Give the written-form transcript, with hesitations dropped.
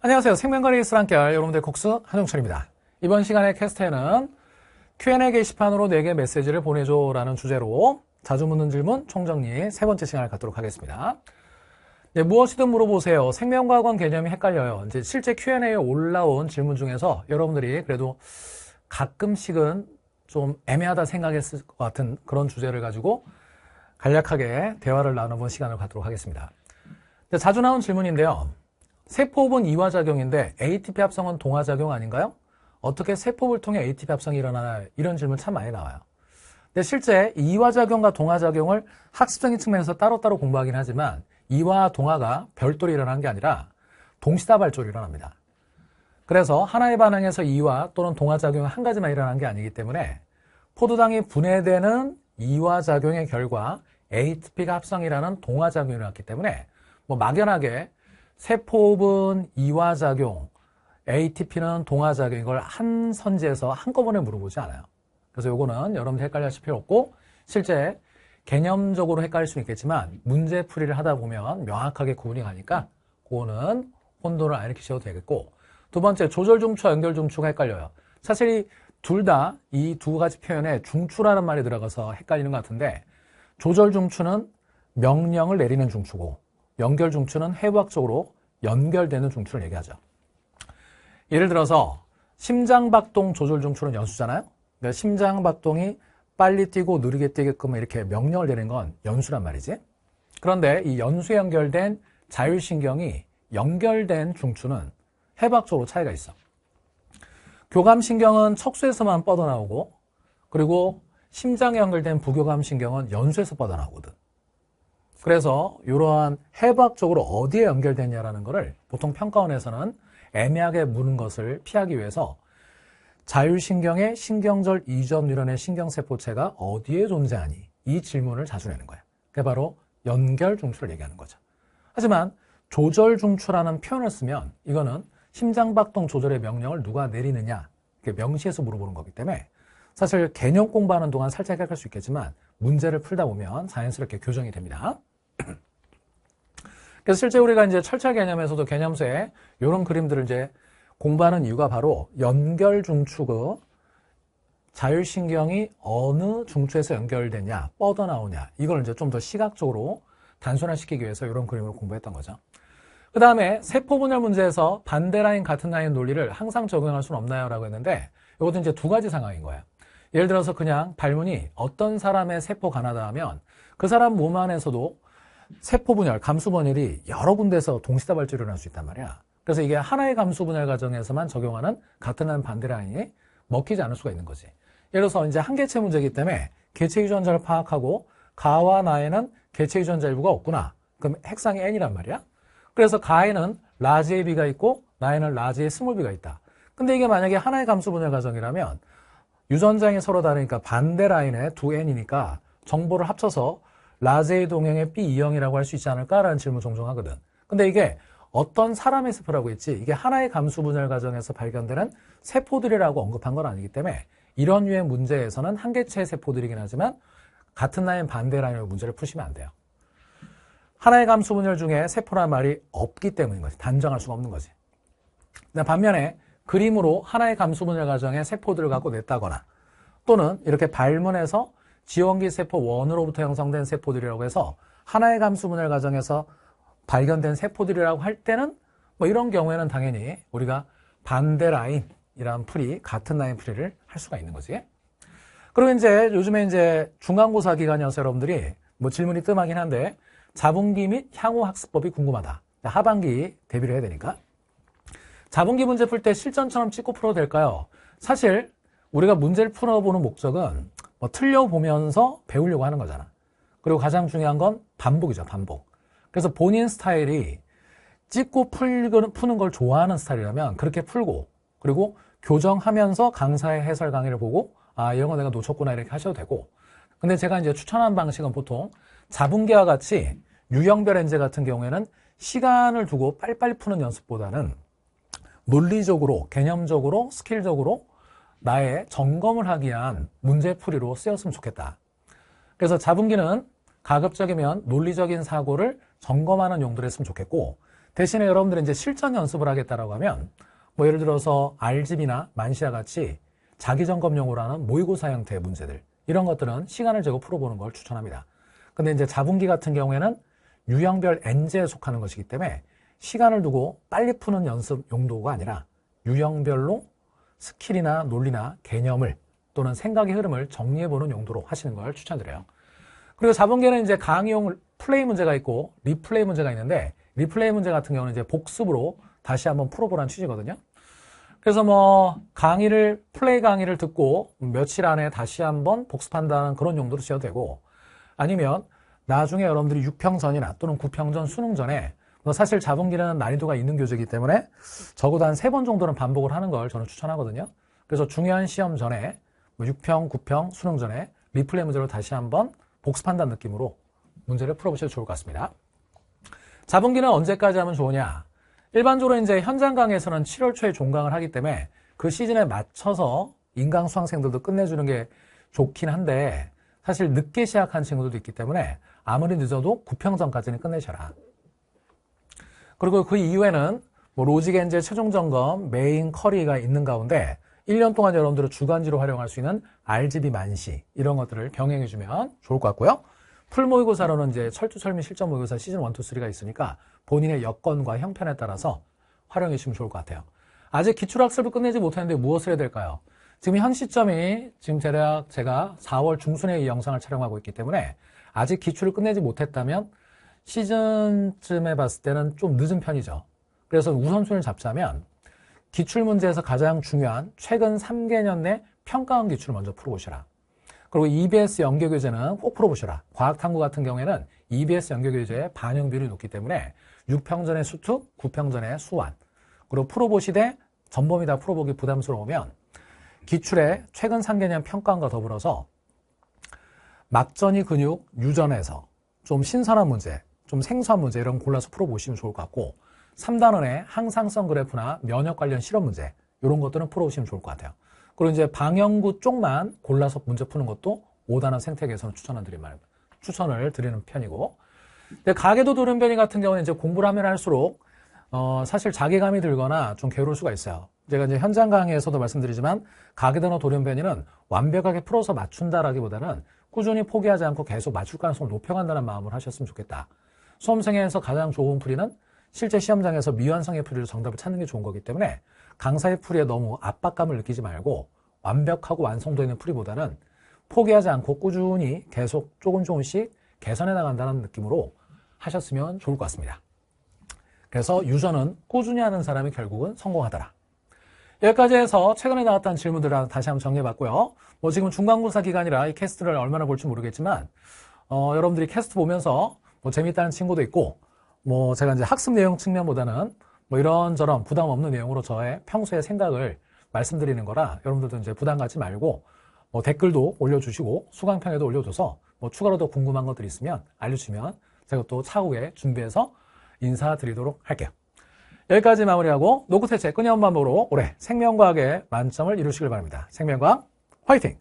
안녕하세요. 생명과학의 수랑결 여러분들 국수 한용철입니다. 이번 시간의 캐스트에는 Q&A 게시판으로 내게 메시지를 보내줘 라는 주제로 자주 묻는 질문 총정리 세 번째 시간을 갖도록 하겠습니다. 네, 무엇이든 물어보세요. 생명과학원 개념이 헷갈려요. 이제 실제 Q&A에 올라온 질문 중에서 여러분들이 그래도 가끔씩은 좀 애매하다 생각했을 것 같은 그런 주제를 가지고 간략하게 대화를 나눠본 시간을 갖도록 하겠습니다. 자주 나온 질문인데요. 세포흡은 이화작용인데 ATP 합성은 동화작용 아닌가요? 어떻게 세포흡을 통해 ATP 합성이 일어나나요? 이런 질문 참 많이 나와요. 근데 실제 이화작용과 동화작용을 학습적인 측면에서 따로따로 공부하긴 하지만 이화와 동화가 별도로 일어나는 게 아니라 동시다발적으로 일어납니다. 그래서 하나의 반응에서 이화 또는 동화작용이 한 가지만 일어나는 게 아니기 때문에 포도당이 분해되는 이화작용의 결과 ATP가 합성이라는 동화작용이 일어났기 때문에 막연하게 세포흡은 이화작용, ATP는 동화작용 이걸 한 선지에서 한꺼번에 물어보지 않아요. 그래서 요거는 여러분들 헷갈려하실 필요 없고 실제 개념적으로 헷갈릴 수는 있겠지만 문제풀이를 하다 보면 명확하게 구분이 가니까 그거는 혼돈을 안 일으키셔도 되겠고 두 번째 조절중추와 연결중추가 헷갈려요. 사실 둘 다 이 두 가지 표현에 중추라는 말이 들어가서 헷갈리는 것 같은데 조절중추는 명령을 내리는 중추고 연결중추는 해부학적으로 연결되는 중추를 얘기하죠. 예를 들어서 심장박동 조절중추는 연수잖아요. 그러니까 심장박동이 빨리 뛰고 느리게 뛰게끔 이렇게 명령을 내리는 건 연수란 말이지. 그런데 이 연수에 연결된 자율신경이 연결된 중추는 해부학적으로 차이가 있어. 교감신경은 척수에서만 뻗어나오고 그리고 심장에 연결된 부교감신경은 연수에서 뻗어나오거든. 그래서 이러한 해부학적으로 어디에 연결되냐라는 것을 보통 평가원에서는 애매하게 묻는 것을 피하기 위해서 자율신경의 신경절 이전 유런의 신경세포체가 어디에 존재하니? 이 질문을 자주 내는 거예요. 그게 바로 연결중추를 얘기하는 거죠. 하지만 조절중추라는 표현을 쓰면 이거는 심장박동 조절의 명령을 누가 내리느냐 이렇게 명시해서 물어보는 거기 때문에 사실 개념 공부하는 동안 살짝 헷갈릴 수 있겠지만 문제를 풀다 보면 자연스럽게 교정이 됩니다. 그래서 실제 우리가 이제 철자 개념에서도 개념서에 이런 그림들을 이제 공부하는 이유가 바로 연결중추가 자율신경이 어느 중추에서 연결되냐, 뻗어나오냐 이걸 이제 좀 더 시각적으로 단순화시키기 위해서 이런 그림을 공부했던 거죠. 그 다음에 세포분열 문제에서 반대 라인 같은 라인 논리를 항상 적용할 수는 없나요? 라고 했는데 이것도 이제 두 가지 상황인 거예요. 예를 들어서 그냥 발문이 어떤 사람의 세포가 나다 하면 그 사람 몸 안에서도 세포분열, 감수분열이 여러 군데서 동시다발적으로 일어날 수 있단 말이야. 그래서 이게 하나의 감수분열 과정에서만 적용하는 같은 라인 반대 라인이 먹히지 않을 수가 있는 거지. 예를 들어서 이제 한개체 문제이기 때문에 개체 유전자를 파악하고 가와 나에는 개체 유전자 일부가 없구나. 그럼 핵상이 N이란 말이야. 그래서 가에는 라지 AB가 있고 나에는 라지 A 스몰 B가 있다. 근데 이게 만약에 하나의 감수분열 과정이라면 유전자형이 서로 다르니까 반대 라인에 두 N이니까 정보를 합쳐서 라지 A 동형의 B2형이라고 할 수 있지 않을까라는 질문 종종 하거든. 근데 이게 어떤 사람의 세포라고 했지 이게 하나의 감수분열 과정에서 발견되는 세포들이라고 언급한 건 아니기 때문에 이런 류의 문제에서는 한개체의 세포들이긴 하지만 같은 라인 반대 라인으로 문제를 푸시면 안 돼요. 하나의 감수분열 중에 세포란 말이 없기 때문인 거지. 단정할 수가 없는 거지. 반면에 그림으로 하나의 감수분열 과정의 세포들을 갖고 냈다거나 또는 이렇게 발문해서 지원기 세포 1으로부터 형성된 세포들이라고 해서 하나의 감수분열 과정에서 발견된 세포들이라고 할 때는 이런 경우에는 당연히 우리가 반대 라인이라는 풀이 같은 라인 풀이를 할 수가 있는 거지. 그리고 이제 요즘에 이제 중간고사 기간이어서 여러분들이 질문이 뜸하긴 한데 자분기 및 향후 학습법이 궁금하다. 하반기 대비를 해야 되니까. 자분기 문제 풀 때 실전처럼 찍고 풀어도 될까요? 사실 우리가 문제를 풀어보는 목적은 틀려보면서 배우려고 하는 거잖아. 그리고 가장 중요한 건 반복이죠. 반복. 그래서 본인 스타일이 찍고 푸는 걸 좋아하는 스타일이라면 그렇게 풀고 그리고 교정하면서 강사의 해설 강의를 보고 이런 거 내가 놓쳤구나 이렇게 하셔도 되고 근데 제가 이제 추천하는 방식은 보통 자분기와 같이 유형별 엔제 같은 경우에는 시간을 두고 빨리빨리 푸는 연습보다는 논리적으로, 개념적으로, 스킬적으로 나의 점검을 하기 위한 문제풀이로 쓰였으면 좋겠다. 그래서 자분기는 가급적이면 논리적인 사고를 점검하는 용도로 했으면 좋겠고 대신에 여러분들이 이제 실전 연습을 하겠다라고 하면 뭐 예를 들어서 RGB나 만시와 같이 자기점검용으로 하는 모의고사 형태의 문제들 이런 것들은 시간을 재고 풀어보는 걸 추천합니다. 근데 이제 자분기 같은 경우에는 유형별 N제에 속하는 것이기 때문에 시간을 두고 빨리 푸는 연습 용도가 아니라 유형별로 스킬이나 논리나 개념을 또는 생각의 흐름을 정리해보는 용도로 하시는 걸 추천드려요. 그리고 자분기는 이제 강의용 플레이 문제가 있고 리플레이 문제가 있는데 리플레이 문제 같은 경우는 이제 복습으로 다시 한번 풀어보라는 취지거든요. 그래서 뭐 플레이 강의를 듣고 며칠 안에 다시 한번 복습한다는 그런 용도로 쓰셔도 되고 아니면 나중에 여러분들이 6평전이나 또는 9평전 수능전에 사실 자분기는 난이도가 있는 교재이기 때문에 적어도 한 3번 정도는 반복을 하는 걸 저는 추천하거든요. 그래서 중요한 시험 전에 6평, 9평 수능전에 리플레이 문제로 다시 한번 복습한다는 느낌으로 문제를 풀어보셔도 좋을 것 같습니다. 자분기는 언제까지 하면 좋으냐? 일반적으로 이제 현장 강의에서는 7월 초에 종강을 하기 때문에 그 시즌에 맞춰서 인강 수강생들도 끝내주는 게 좋긴 한데 사실 늦게 시작한 친구들도 있기 때문에 아무리 늦어도 9평전까지는 끝내셔라. 그리고 그 이후에는 뭐 로직엔젤 최종 점검, 메인 커리가 있는 가운데 1년 동안 여러분들은 주간지로 활용할 수 있는 RGB 만시 이런 것들을 병행해주면 좋을 것 같고요. 풀 모의고사로는 이제 철두철미 실전 모의고사 시즌 1, 2, 3가 있으니까 본인의 여건과 형편에 따라서 활용해 주시면 좋을 것 같아요. 아직 기출학습을 끝내지 못했는데 무엇을 해야 될까요? 지금 현 시점이 지금 제가 4월 중순에 이 영상을 촬영하고 있기 때문에 아직 기출을 끝내지 못했다면 시즌쯤에 봤을 때는 좀 늦은 편이죠. 그래서 우선순위를 잡자면 기출 문제에서 가장 중요한 최근 3개년 내 평가원 기출을 먼저 풀어보시라. 그리고 EBS 연계교재는 꼭 풀어보시라. 과학탐구 같은 경우에는 EBS 연계교재의 반영 비율이 높기 때문에 6평전의 수특, 9평전의 수완. 그리고 풀어보시되 전범위 다 풀어보기 부담스러우면 기출의 최근 3개년 평가원과 더불어서 막전이 근육 유전에서 좀 신선한 문제, 좀 생소한 문제 이런 거 골라서 풀어보시면 좋을 것 같고 3단원의 항상성 그래프나 면역 관련 실험 문제 이런 것들은 풀어보시면 좋을 것 같아요. 그리고 이제 방영구 쪽만 골라서 문제 푸는 것도 5단원 생태계에서는 추천을 드리는 편이고 근데 가계도 돌연변이 같은 경우는 이제 공부를 하면 할수록 사실 자괴감이 들거나 좀 괴로울 수가 있어요. 제가 이제 현장 강의에서도 말씀드리지만 가계도나 돌연변이는 완벽하게 풀어서 맞춘다라기보다는 꾸준히 포기하지 않고 계속 맞출 가능성을 높여간다는 마음으로 하셨으면 좋겠다. 수험생에서 가장 좋은 풀이는 실제 시험장에서 미완성의 풀이로 정답을 찾는 게 좋은 거기 때문에 강사의 풀이에 너무 압박감을 느끼지 말고 완벽하고 완성도 있는 풀이보다는 포기하지 않고 꾸준히 계속 조금씩 개선해 나간다는 느낌으로 하셨으면 좋을 것 같습니다. 그래서 유전은 꾸준히 하는 사람이 결국은 성공하더라. 여기까지 해서 최근에 나왔던 질문들을 다시 한번 정리해봤고요. 뭐 지금 중간고사 기간이라 이 캐스트를 얼마나 볼지 모르겠지만 여러분들이 캐스트 보면서 뭐 재밌다는 친구도 있고 뭐 제가 이제 학습 내용 측면보다는 뭐 이런저런 부담 없는 내용으로 저의 평소의 생각을 말씀드리는 거라 여러분들도 이제 부담 갖지 말고 뭐 댓글도 올려주시고 수강평에도 올려줘서 뭐 추가로 더 궁금한 것들이 있으면 알려주시면 제가 또 차후에 준비해서 인사드리도록 할게요. 여기까지 마무리하고 노크태체 끊임없는 반복으로 올해 생명과학의 만점을 이루시길 바랍니다. 생명과학 화이팅!